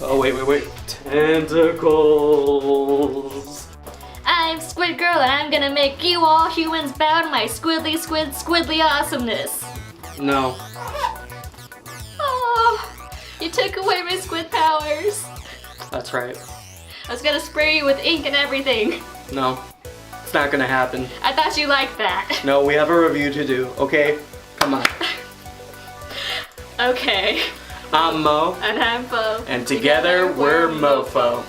Oh, wait. Tentacles. I'm Squid Girl and I'm gonna make you all humans bow to my squidly awesomeness. No. Oh, you took away my squid powers. That's right. I was gonna spray you with ink and everything. No. It's not gonna happen. I thought you liked that. No, we have a review to do, okay? Come on. Okay. I'm Mo. And I'm Fo. And together we're MOFO.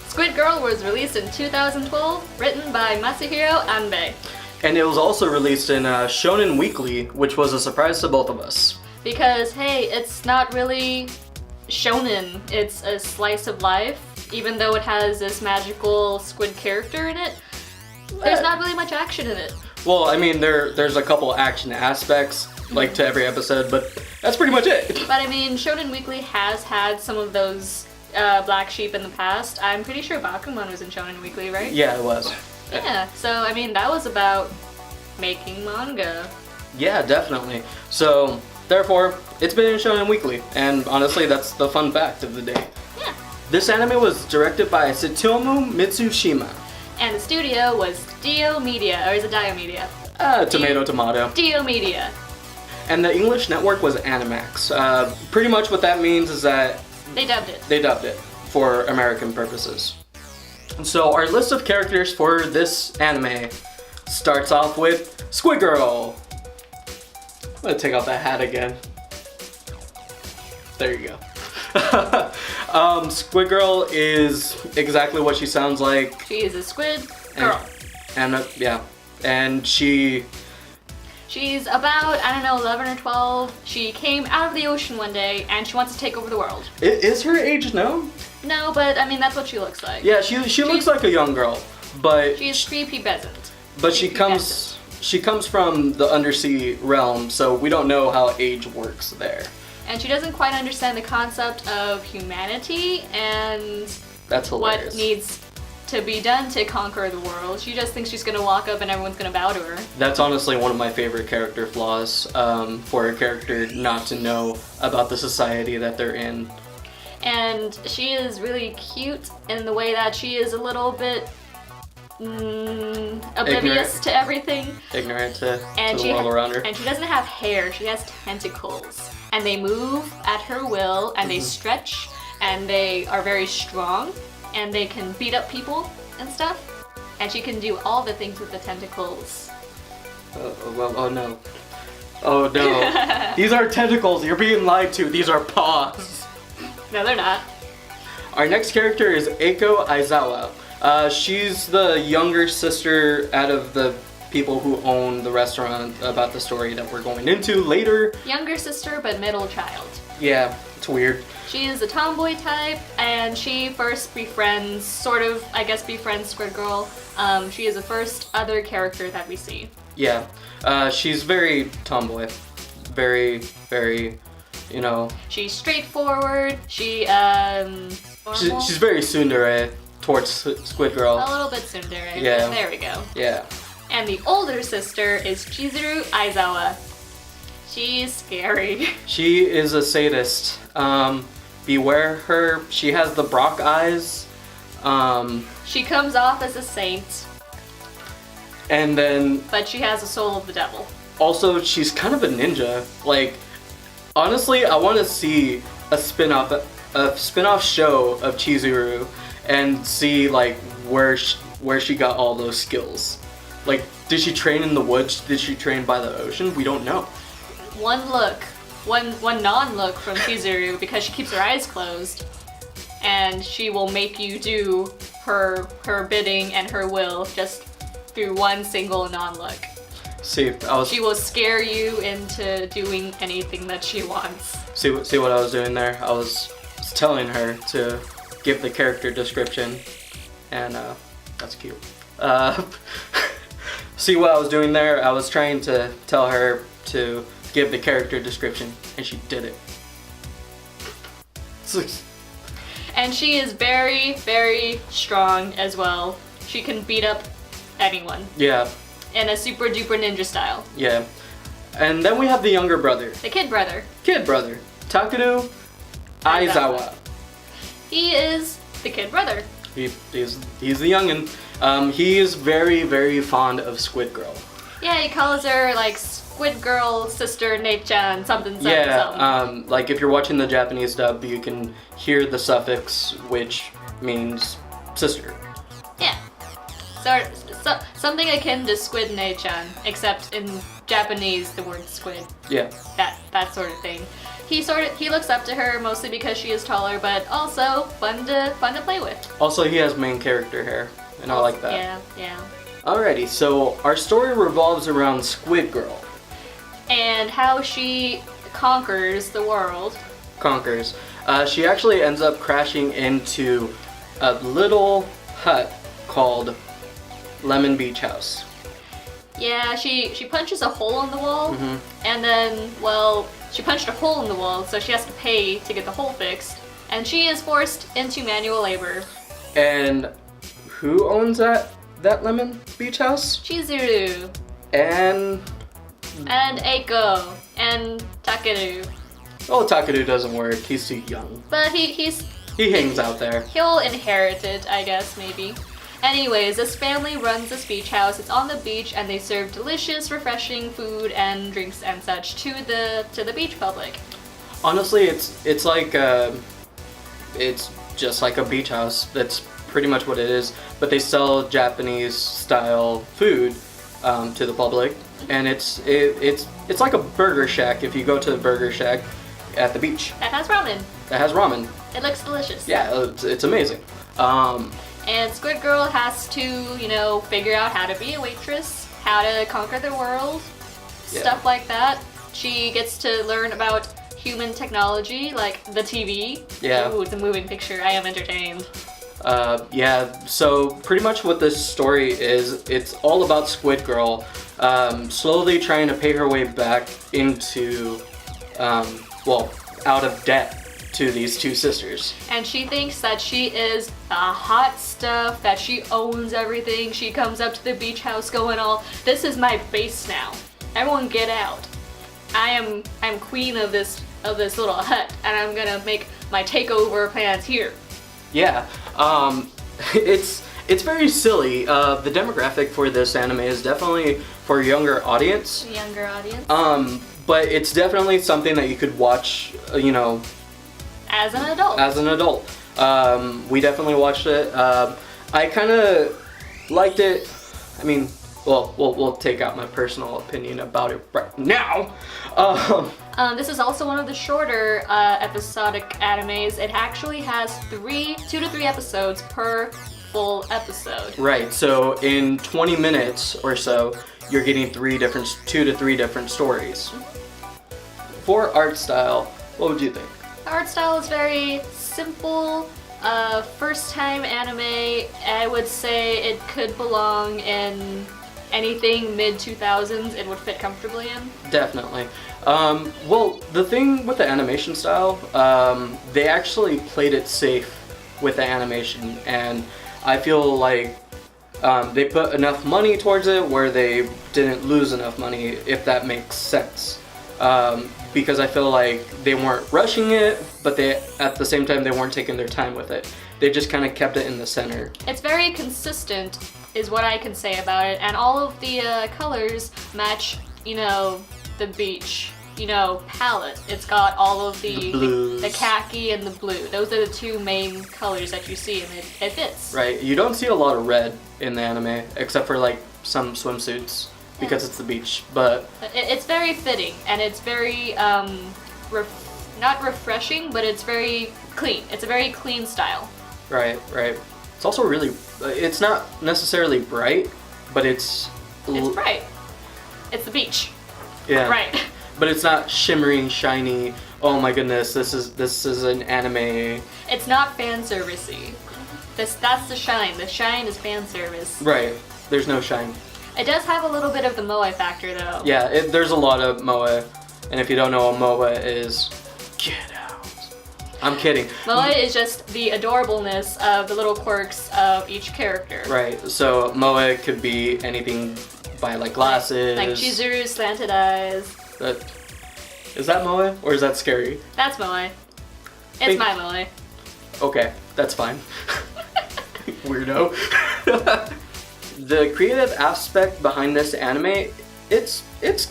Squid Girl was released in 2012, written by Masahiro Anbe. And it was also released in Shonen Weekly, which was a surprise to both of us. Because, hey, it's not really shonen, it's a slice of life. Even though it has this magical squid character in it, there's not really much action in it. Well, I mean, there's a couple action aspects, like to every episode, but that's pretty much it. But I mean, Shonen Weekly has had some of those black sheep in the past. I'm pretty sure Bakuman was in Shonen Weekly, right? Yeah, it was. Yeah, so I mean, that was about making manga. Yeah, definitely. So, therefore, it's been in Shonen Weekly, and honestly, that's the fun fact of the day. Yeah. This anime was directed by Tsutomu Mitsushima. And the studio was Dio Media, or is it Dio Media? Tomato. Dio Media. And the English network was Animax. Pretty much what that means is that They dubbed it. they dubbed it for American purposes. So our list of characters for this anime starts off with Squid Girl. I'm gonna take off that hat again. There you go. Squid Girl is exactly what she sounds like. She is a squid girl. And she's about, I don't know, 11 or 12. She came out of the ocean one day and she wants to take over the world. Is her age known? No, but I mean, that's what she looks like. Yeah, she looks like a young girl, but She's prepubescent. But she comes from the undersea realm, so we don't know how age works there. And she doesn't quite understand the concept of humanity and That's hilarious. what needs to be done to conquer the world. She just thinks she's gonna walk up and everyone's gonna bow to her. That's honestly one of my favorite character flaws, for a character not to know about the society that they're in. And she is really cute in the way that she is a little bit oblivious to everything. Ignorant to And the world around her. And she doesn't have hair, she has tentacles. And they move at her will, and they stretch, and they are very strong, and they can beat up people and stuff. And she can do all the things with the tentacles. Oh no. Oh no. These are tentacles, you're being lied to, these are paws. No, they're not. Our next character is Eiko Aizawa. She's the younger sister out of the people who own the restaurant about the story that we're going into later. Younger sister, but middle child. Yeah, it's weird. She is a tomboy type, and she first befriends Squid Girl. She is the first other character that we see. Yeah, she's very tomboy. Very, you know. She's straightforward, She's very tsundere towards Squid Girl. a little bit tsundere. Yeah. There we go. Yeah. And the older sister is Chizuru Aizawa. She's scary. She is a sadist. Beware her. She has the Brock eyes. She comes off as a saint, And then but she has a soul of the devil. also she's kind of a ninja. Like, honestly, I want to see a spin-off show of Chizuru and see like where she got all those skills. Like, did she train in the woods? Did she train by the ocean? We don't know. One non-look from Chizuru, because she keeps her eyes closed, and she will make you do her bidding and her will just through one single non-look. She will scare you into doing anything that she wants. See what I was doing there? I was telling her to give the character description, and that's cute. See what I was doing there? I was trying to tell her to give the character description, and she did it. And And she is very, very strong as well. She can beat up anyone. Yeah. In a super duper ninja style. Yeah. And then we have the younger brother. The kid brother. Kid brother. Takeru Aizawa. He is the kid brother. He's the youngin'. He is very, very fond of Squid Girl. Yeah, he calls her like Squid Girl, sister, Nate-chan, something. Yeah, like if you're watching the Japanese dub, you can hear the suffix, which means sister. Yeah. So something akin to Squid Nate-chan, except in Japanese the word squid. Yeah. That sort of thing. He looks up to her mostly because she is taller, but also fun to play with. Also, he has main character hair, and I like that. Yeah. Alrighty, so our story revolves around Squid Girl. And how she conquers the world. She actually ends up crashing into a little hut called Lemon Beach House. Yeah, she punches a hole in the wall, and then, well, she punched a hole in the wall, so she has to pay to get the hole fixed, and she is forced into manual labor. And who owns that Lemon Beach House? Chizuru. And Eiko. And Takeru. Oh, Takeru doesn't work. He's too young. But he hangs out there. He'll inherit it, I guess, maybe. Anyways, this family runs this beach house. It's on the beach, and they serve delicious, refreshing food and drinks and such to the beach public. Honestly, it's like it's just like a beach house. That's pretty much what it is. But they sell Japanese style food to the public, and it's like a burger shack. If you go to the burger shack at the beach, That has ramen. It looks delicious. Yeah, it's amazing. And Squid Girl has to, figure out how to be a waitress, how to conquer the world, stuff like that. She gets to learn about human technology, like the TV. Yeah. Ooh, it's a moving picture. I am entertained. So pretty much what this story is, it's all about Squid Girl slowly trying to pay her way back into, out of debt to these two sisters. And she thinks that she is the hot stuff, that she owns everything. She comes up to the beach house going all, this is my base now. Everyone get out. I'm queen of this little hut, and I'm gonna make my takeover plans here. Yeah, it's very silly. The demographic for this anime is definitely for a younger audience. But it's definitely something that you could watch, as an adult. We definitely watched it. I kind of liked it. I mean, we'll take out my personal opinion about it right now. This is also one of the shorter episodic animes. It actually has 2 to 3 episodes per full episode. Right, so in 20 minutes or so, you're getting 2 to 3 different stories. For art style, what would you think? The art style is very simple. First time anime, I would say it could belong in anything mid-2000s it would fit comfortably in. Definitely. The thing with the animation style, they actually played it safe with the animation, and I feel like they put enough money towards it where they didn't lose enough money, if that makes sense. Because I feel like they weren't rushing it, but at the same time they weren't taking their time with it. They just kind of kept it in the center. It's very consistent, is what I can say about it, and all of the colors match, the beach, palette. It's got all of the blues, the khaki and the blue. Those are the 2 main colors that you see, and it fits. Right. You don't see a lot of red in the anime, except for like some swimsuits. Because it's the beach, but it's very fitting, and it's very not refreshing, but it's very clean. It's a very clean style. Right. It's also really, it's not necessarily bright, but it's bright. It's the beach. Yeah. Right. But it's not shimmering, shiny. Oh my goodness, this is an anime. It's not fan servicey. That's the shine. The shine is fan service. Right. There's no shine. It does have a little bit of the moe factor, though. Yeah, there's a lot of moe, and if you don't know what moe is, get out. I'm kidding. Moe is just the adorableness of the little quirks of each character. Right. So Moe could be anything by like glasses. Like Chizuru's slanted eyes. Is that Moe or is that scary? That's Moe. It's my Moe. Okay, that's fine. Weirdo. The creative aspect behind this anime, it's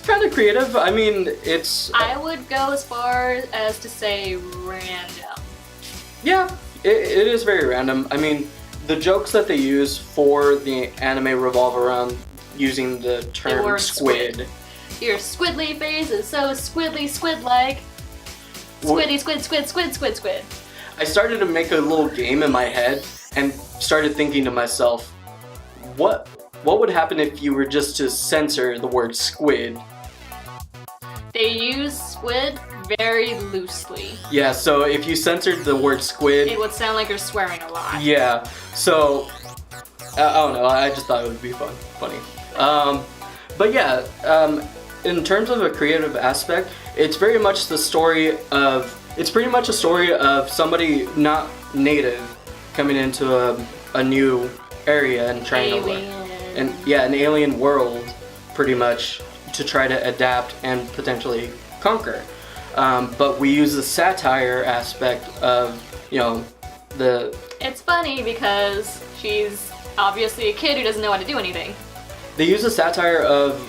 kind of creative. I mean, it's... I would go as far as to say random. Yeah, it is very random. I mean, the jokes that they use for the anime revolve around using the term word squid. Your squidly face is so squidly squid-like. Squiddy squid squid squid squid squid. I started to make a little game in my head and started thinking to myself, what would happen if you were just to censor the word squid? They use squid very loosely. Yeah, so if you censored the word squid... It would sound like you're swearing a lot. Yeah, so... I don't know, I just thought it would be funny. But yeah, in terms of a creative aspect, it's very much the story of... It's pretty much a story of somebody not native coming into a new area and trying to learn. And yeah, an alien world, pretty much, to try to adapt and potentially conquer. But we use the satire aspect of, you know, the... It's funny because she's obviously a kid who doesn't know how to do anything. They use the satire of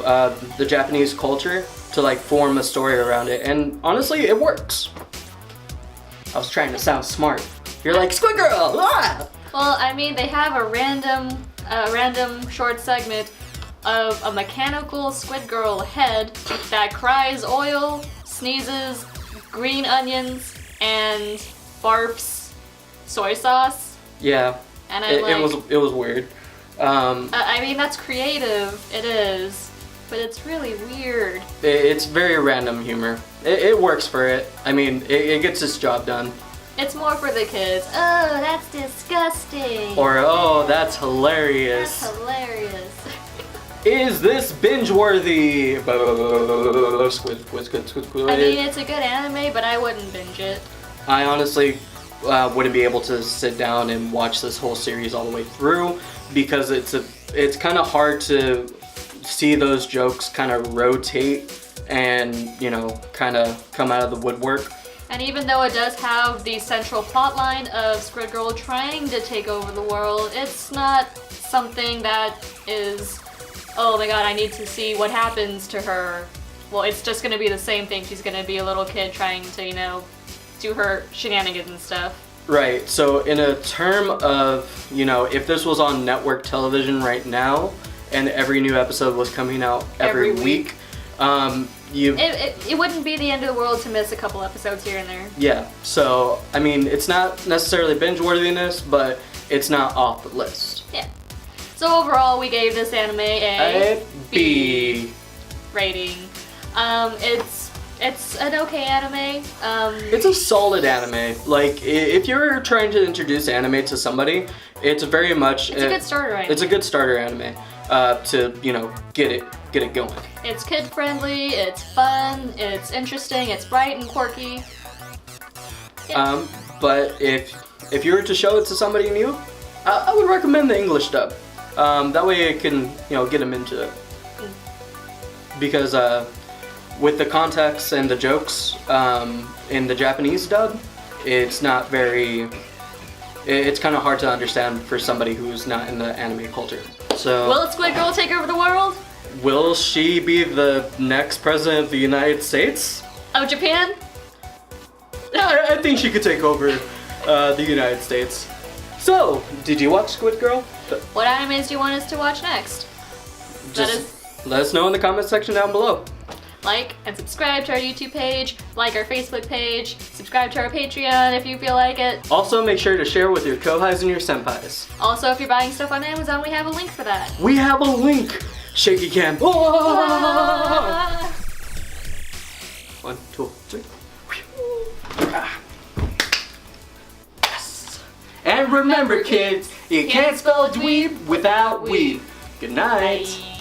the Japanese culture to like form a story around it, and honestly, it works. I was trying to sound smart. You're like, Squid Girl! Ah! Well, I mean, they have a random short segment of a mechanical Squid Girl head that cries oil, sneezes green onions, and barfs soy sauce. Yeah, and it was weird. I mean, that's creative. It is, but it's really weird. It's very random humor. It works for it. I mean, it gets its job done. It's more for the kids. Oh, that's disgusting. Or, oh, that's hilarious. That's hilarious. Is this binge-worthy? Squid. I mean, it's a good anime, but I wouldn't binge it. I honestly wouldn't be able to sit down and watch this whole series all the way through because it's kind of hard to see those jokes kind of rotate and, you know, kind of come out of the woodwork. And even though it does have the central plot line of Squid Girl trying to take over the world, it's not something that is, oh my god, I need to see what happens to her. Well, it's just gonna be the same thing. She's gonna be a little kid trying to, you know, do her shenanigans and stuff. Right, so in a term of, you know, if this was on network television right now and every new episode was coming out every week, it wouldn't be the end of the world to miss a couple episodes here and there. Yeah, so, I mean, it's not necessarily binge-worthiness, but it's not off the list. Yeah. So overall, we gave this anime a B rating. It's an okay anime. It's a solid anime. Like, if you're trying to introduce anime to somebody, it's very much... It's a good starter anime. It's a good starter anime to, you know, get it going. It's kid-friendly, it's fun, it's interesting, it's bright and quirky. Yeah. But if you were to show it to somebody new, I would recommend the English dub. That way it can, you know, get them into it. Because with the context and the jokes in the Japanese dub, it's not very... It's kind of hard to understand for somebody who's not in the anime culture. So, will Squid Girl take over the world? Will she be the next president of the United States? Of Japan? Yeah, I think she could take over the United States. So, did you watch Squid Girl? What animes do you want us to watch next? Let us know in the comment section down below. Like and subscribe to our YouTube page, like our Facebook page, subscribe to our Patreon if you feel like it. Also, make sure to share with your kohais and your senpais. Also, if you're buying stuff on Amazon, we have a link for that. We have a link! Shaky cam. Oh! 1, 2, 3. Yes! And remember, kids, you can't spell dweeb without weeb. Good night. Bye.